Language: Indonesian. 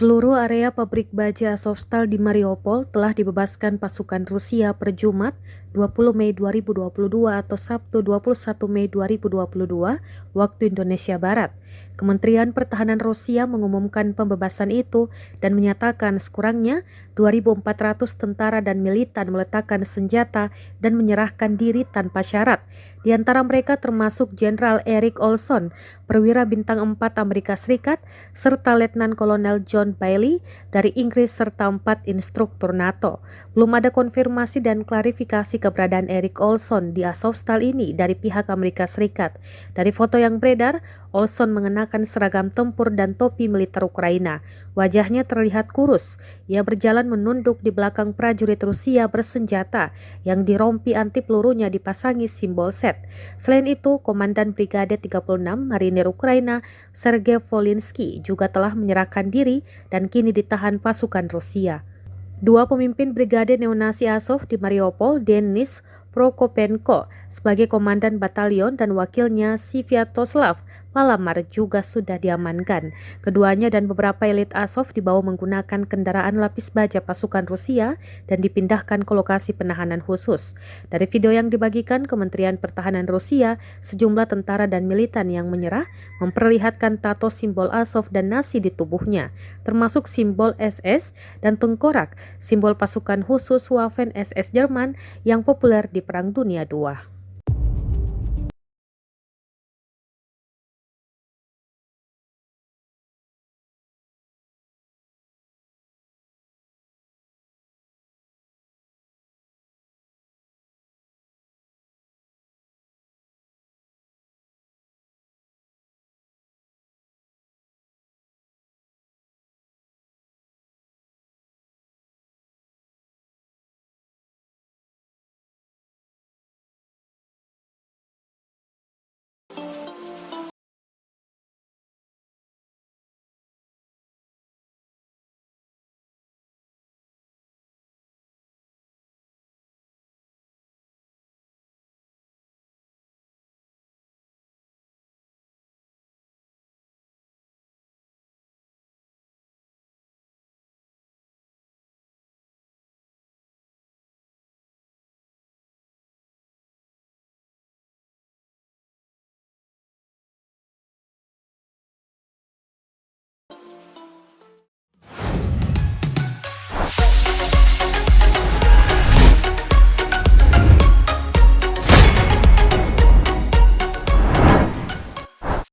Seluruh area pabrik baja Azovstal di Mariupol telah dibebaskan pasukan Rusia per Jumat 20 Mei 2022 atau Sabtu 21 Mei 2022 waktu Indonesia Barat. Kementerian Pertahanan Rusia mengumumkan pembebasan itu dan menyatakan sekurangnya 2.400 tentara dan militan meletakkan senjata dan menyerahkan diri tanpa syarat. Di antara mereka termasuk Jenderal Erik Olson, perwira bintang 4 Amerika Serikat, serta Letnan Kolonel John Bailey dari Inggris serta 4 instruktur NATO. Belum ada konfirmasi dan klarifikasi keberadaan Erik Olson di Azovstal ini dari pihak Amerika Serikat. Dari foto yang beredar, Olson mengenakan seragam tempur dan topi militer Ukraina. Wajahnya terlihat kurus. Ia berjalan menunduk di belakang prajurit Rusia bersenjata yang di rompi anti pelurunya dipasangi simbol Z. Selain itu, Komandan Brigade 36 Marinir Ukraina, Sergei Volinsky, juga telah menyerahkan diri dan kini ditahan pasukan Rusia. Dua pemimpin Brigade Neonazi Azov di Mariupol, Denis Prokopenko sebagai komandan batalion dan wakilnya Sviatoslav Palamar juga sudah diamankan. Keduanya dan beberapa elit Azov dibawa menggunakan kendaraan lapis baja pasukan Rusia dan dipindahkan ke lokasi penahanan khusus. Dari video yang dibagikan Kementerian Pertahanan Rusia, sejumlah tentara dan militan yang menyerah memperlihatkan tato simbol Azov dan Nazi di tubuhnya, termasuk simbol SS dan tengkorak, simbol pasukan khusus Waffen SS Jerman yang populer di Perang Dunia II.